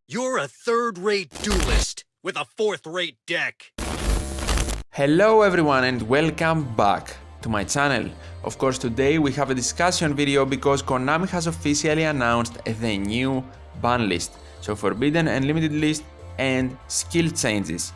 You're a third-rate duelist with a fourth-rate deck. Hello everyone and welcome back to my channel. Of course today we have a discussion video because Konami has officially announced the new ban list. So forbidden and limited list and skill changes.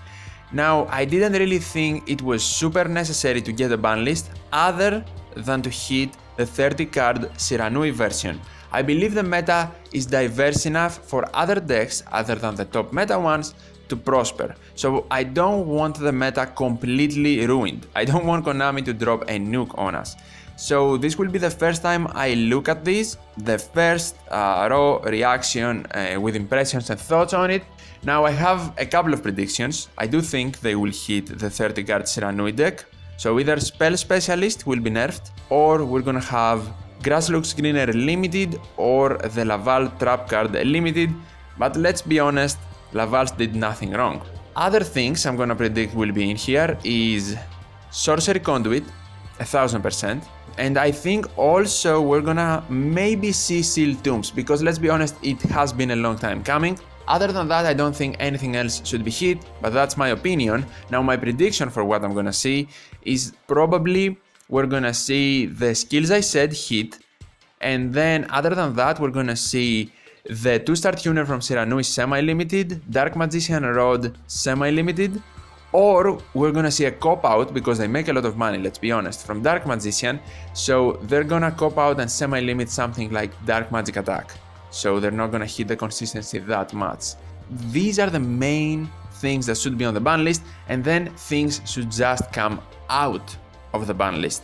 Now I didn't really think it was super necessary to get a ban list other than to hit the 30 card Shiranui version. I believe the meta is diverse enough for other decks other than the top meta ones to prosper. So I don't want the meta completely ruined. I don't want Konami to drop a nuke on us. So this will be the first time I look at this, the first raw reaction with impressions and thoughts on it. Now I have a couple of predictions. I do think they will hit the 30 card Shiranui deck. So either Spell Specialist will be nerfed, or we're gonna have Grass Looks Greener Limited or the Laval Trap card Limited, but let's be honest, Laval's did nothing wrong. Other things I'm gonna predict will be in here is Sorcery Conduit, 1000%, and I think also we're gonna maybe see Sealed Tombs, because let's be honest, it has been a long time coming. Other than that, I don't think anything else should be hit, but that's my opinion. Now my prediction for what I'm gonna see is probably we're gonna see the skills I said hit, and then other than that, we're gonna see the 2-star tuner from Shiranui semi-limited, Dark Magician Rod semi-limited, or we're gonna see a cop-out because they make a lot of money, let's be honest, from Dark Magician, so they're gonna cop-out and semi-limit something like Dark Magic Attack, so they're not gonna hit the consistency that much. These are the main things that should be on the ban list, and then things should just come out of the ban list,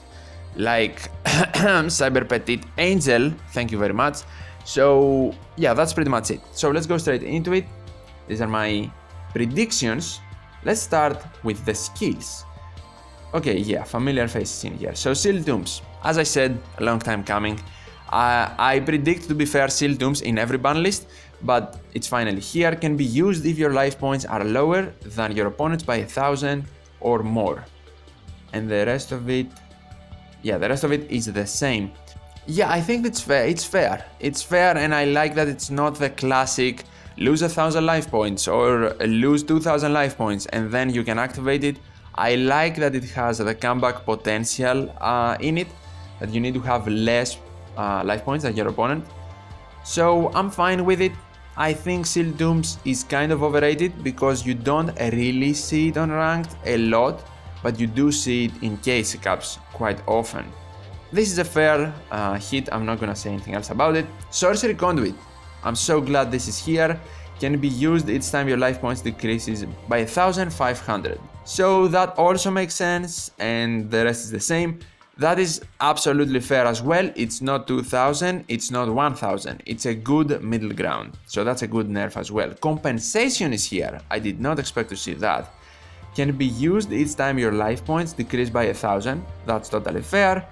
like Cyber Petite Angel, thank you very much. So yeah, that's pretty much it. So let's go straight into it. These are my predictions. Let's start with the skills. Okay, yeah, familiar faces in here. So Sealed Tombs, as I said, a long time coming. I predict, to be fair, Sealed Tombs in every ban list, but it's finally here. Can be used if your life points are lower than your opponents by 1000 or more. And the rest of it, yeah, the rest of it is the same. Yeah, I think it's fair. It's fair, and I like that it's not the classic lose 1000 life points or lose 2000 life points and then you can activate it. I like that it has the comeback potential in it, that you need to have less life points than your opponent. So I'm fine with it. I think Sealed Tombs is kind of overrated because you don't really see it on ranked a lot, but you do see it in case caps quite often. This is a fair hit, I'm not gonna say anything else about it. Sorcery Conduit, I'm so glad this is here. Can be used each time your life points decreases by 1500. So that also makes sense, and the rest is the same. That is absolutely fair as well. It's not 2000, it's not 1000. It's a good middle ground. So that's a good nerf as well. Compensation is here. I did not expect to see that. Can be used each time your life points decrease by 1000. That's totally fair.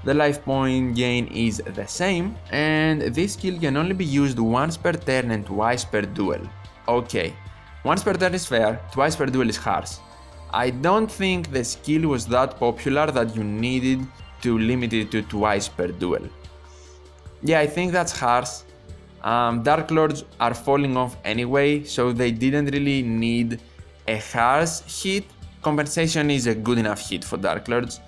The life point gain is the same, and this skill can only be used once per turn and twice per duel. Okay, once per turn is fair, twice per duel is harsh. I don't think the skill was that popular that you needed to limit it to twice per duel. Yeah, I think that's harsh. Dark Lords are falling off anyway, so they didn't really need a harsh hit. Compensation is a good enough hit for Dark Lords,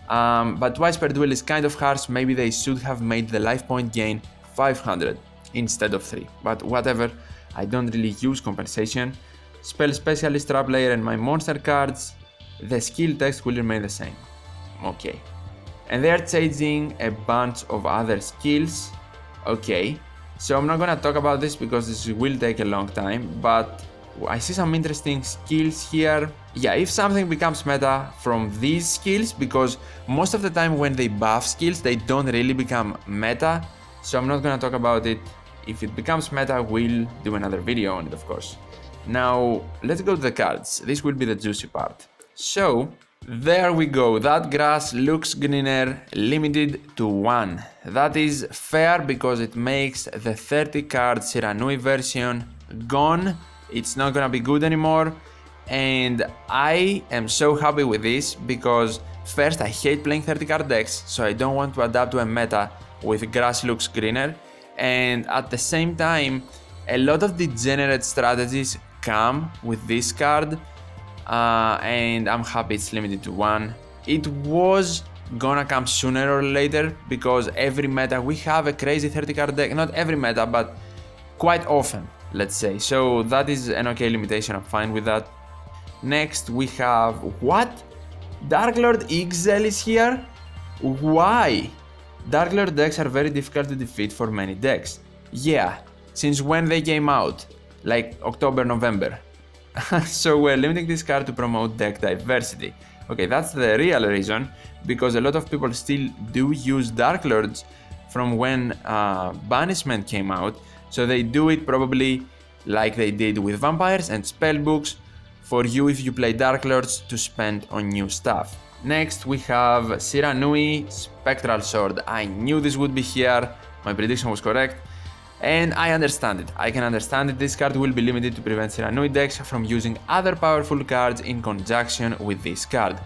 but twice per duel is kind of harsh. Maybe they should have made the life point gain 500 instead of 3, but whatever, I don't really use compensation. Spell Specialist, Trap Layer and my monster cards, the skill text will remain the same. Okay, and they're changing a bunch of other skills. Okay, so I'm not gonna talk about this because this will take a long time, but I see some interesting skills here. Yeah, if something becomes meta from these skills, because most of the time when they buff skills, they don't really become meta, so I'm not gonna talk about it. If it becomes meta, we'll do another video on it, of course. Now, let's go to the cards. This will be the juicy part. So, there we go. That Grass Looks Greener limited to 1. That is fair because it makes the 30 card Shiranui version gone. It's not gonna be good anymore, and I am so happy with this because first, I hate playing 30 card decks, so I don't want to adapt to a meta with Grass Looks Greener, and at the same time A lot of degenerate strategies come with this card, and I'm happy it's limited to one. It was gonna come sooner or later because every meta we have a crazy 30 card deck. Not every meta, but quite often, let's say. So that is an okay limitation, I'm fine with that. Next we have, what? Dark Lord XL is here? Why? Dark Lord decks are very difficult to defeat for many decks. Yeah, since when they came out? Like October, November. So we're limiting this card to promote deck diversity. Okay, that's the real reason, because a lot of people still do use Dark Lords from when Banishment came out, so they do it probably like they did with Vampires and Spellbooks, for you if you play Dark Lords to spend on new stuff. Next we have Siranui Spectral Sword. I knew this would be here, my prediction was correct. And I understand it, I can understand it. This card will be limited to prevent Siranui decks from using other powerful cards in conjunction with this card.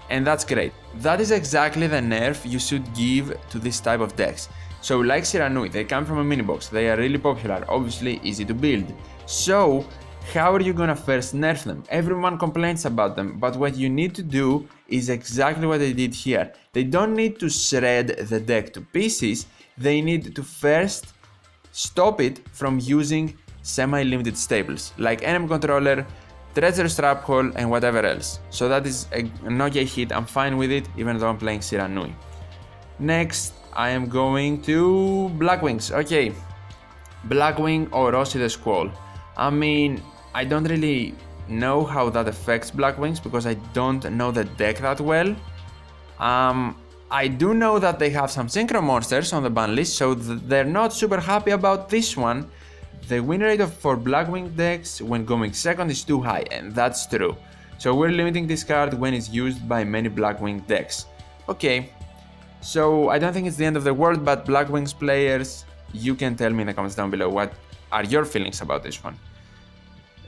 And that's great. That is exactly the nerf you should give to this type of decks. So like Siranui, they come from a mini box, they are really popular, obviously easy to build. So how are you gonna first nerf them? Everyone complains about them, but what you need to do is exactly what they did here. They don't need to shred the deck to pieces, they need to first stop it from using semi-limited staples like Enemy Controller, Treacherous Trap Hole and whatever else. So that is an okay hit, I'm fine with it even though I'm playing Siranui. Next I am going to Blackwings. Okay, Blackwing or Rossi the Squall. I mean, I don't really know how that affects Blackwings because I don't know the deck that well. I do know that they have some synchro monsters on the ban list, so they're not super happy about this one. The win rate for Blackwing decks when going second is too high, and that's true. So we're limiting this card when it's used by many Blackwing decks. Okay, so I don't think it's the end of the world, but Blackwings players, you can tell me in the comments down below what are your feelings about this one.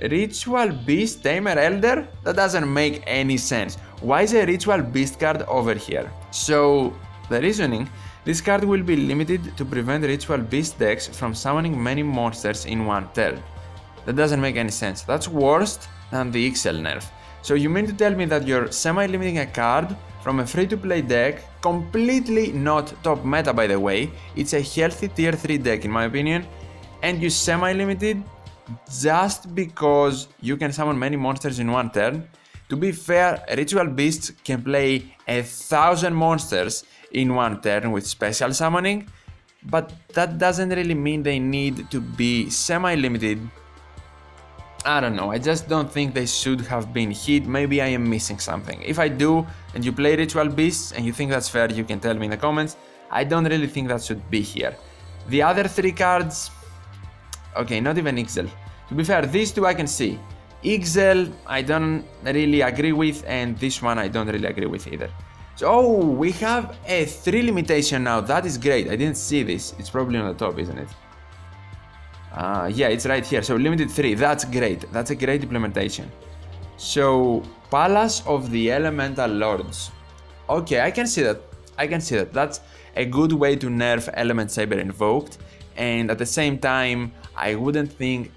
Ritual Beast Tamer Elder? That doesn't make any sense. Why is a Ritual Beast card over here? So, the reasoning, this card will be limited to prevent Ritual Beast decks from summoning many monsters in one turn. That doesn't make any sense. That's worse than the XL nerf. So you mean to tell me that you're semi-limiting a card from a free-to-play deck, completely not top meta by the way, it's a healthy tier 3 deck in my opinion, and you semi-limited just because you can summon many monsters in one turn? To be fair, Ritual Beasts can play 1,000 monsters in one turn with special summoning, but that doesn't really mean they need to be semi-limited. I don't know, I just don't think they should have been hit. Maybe I am missing something. If I do, and you play Ritual Beasts and you think that's fair, you can tell me in the comments. I don't really think that should be here. The other 3 cards, okay, not even XL. To be fair, these 2 I can see. XL I don't really agree with, and this one I don't really agree with either. So, oh, we have a 3 limitation now, that is great. I didn't see this, it's probably on the top, isn't it? Yeah, it's right here, so limited 3, that's great. That's a great implementation. So, Palace of the Elemental Lords. Okay, I can see that. I can see that. That's a good way to nerf Element Saber Invoked, and at the same time, I wouldn't think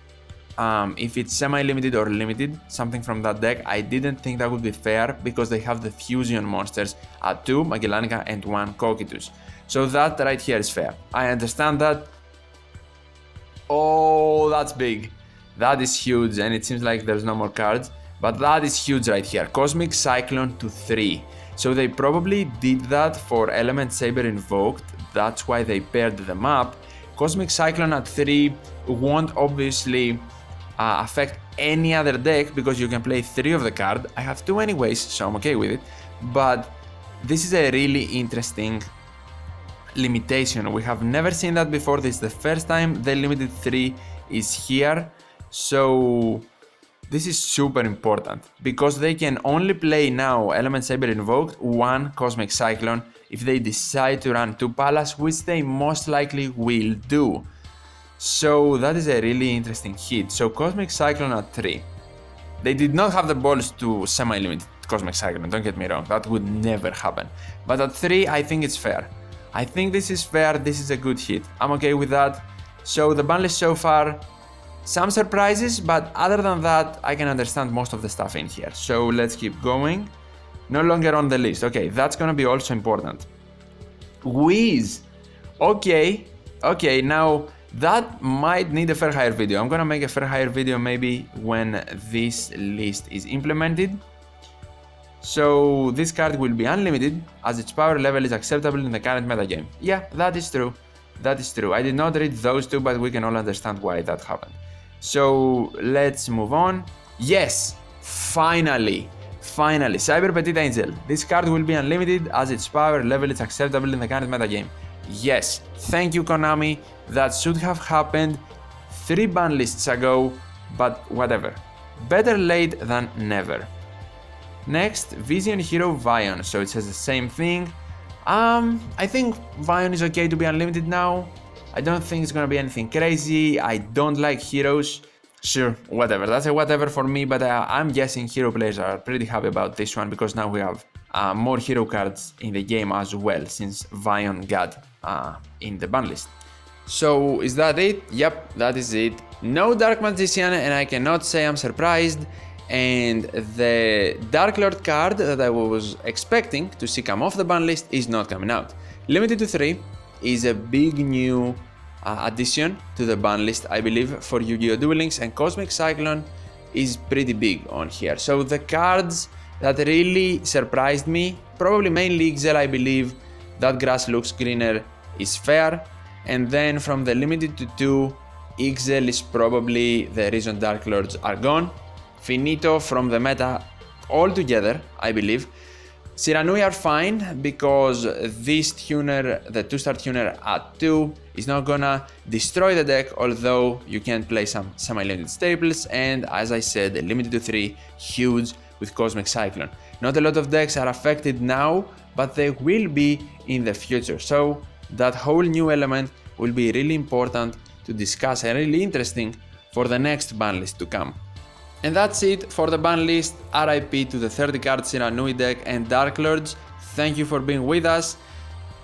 if it's semi-limited or limited, something from that deck, I didn't think that would be fair because they have the fusion monsters at 2 Magellanica and 1 Cocytus. So that right here is fair. I understand that. Oh, that's big. That is huge, and it seems like there's no more cards, but that is huge right here. Cosmic Cyclone to 3. So they probably did that for Element Saber Invoked, that's why they paired them up. Cosmic Cyclone at 3 won't obviously affect any other deck because you can play 3 of the card. I have 2 anyways, so I'm okay with it, but this is a really interesting limitation. We have never seen that before. This is the first time the limited 3 is here, so this is super important because they can only play now Element Saber Invoked 1 Cosmic Cyclone if they decide to run 2 Palace, which they most likely will do. So that is a really interesting hit. So Cosmic Cyclone at 3. They did not have the balls to semi-limit Cosmic Cyclone, don't get me wrong, that would never happen. But at 3 I think it's fair. I think this is fair, this is a good hit. I'm okay with that. So the ban list so far, Some surprises, but other than that, I can understand most of the stuff in here. So let's keep going. No longer on the list. Okay, that's gonna be also important. Whiz. Okay, now that might need a fair hire video. I'm gonna make a fair hire video maybe when this list is implemented. So this card will be unlimited as its power level is acceptable in the current metagame. Yeah, that is true. That is true. I did not read those two, but we can all understand why that happened. So let's move on. Yes, finally, Cyber Petit Angel. This card will be unlimited as its power level is acceptable in the current metagame. Yes, thank you Konami. That should have happened 3 ban lists ago, but whatever. Better late than never. Next, Vision Hero Vion. So it says the same thing. I think Vion is okay to be unlimited now. I don't think it's gonna be anything crazy. I don't like heroes. Sure, whatever. That's a whatever for me, but I'm guessing hero players are pretty happy about this one because now we have more hero cards in the game as well since Vion got in the ban list. So is that it? Yep, that is it. No Dark Magician, and I cannot say I'm surprised. And the Dark Lord card that I was expecting to see come off the ban list is not coming out. Limited to 3 is a big new addition to the ban list, I believe, for Yu-Gi-Oh! Duel Links, and Cosmic Cyclone is pretty big on here. So the cards that really surprised me, probably mainly Ixel, I believe, that grass looks greener is fair. And then from the limited to 2, Ixel is probably the reason Dark Lords are gone. Finito from the meta altogether, I believe. Siranui are fine because this tuner, the 2-star tuner at 2, is not gonna destroy the deck, although you can play some semi-limited staples, and as I said, the limited to 3, huge with Cosmic Cyclone. Not a lot of decks are affected now, but they will be in the future, so that whole new element will be really important to discuss and really interesting for the next ban list to come. And that's it for the ban list. RIP to the 30 card Siranui deck and Dark Lords. Thank you for being with us.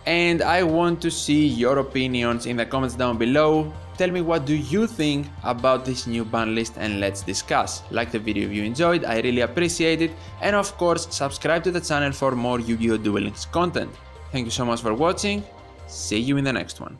And I want to see your opinions in the comments down below. Tell me what do you think about this new ban list and let's discuss. Like the video if you enjoyed, I really appreciate it. And of course, subscribe to the channel for more Yu-Gi-Oh! Duel Links content. Thank you so much for watching. See you in the next one.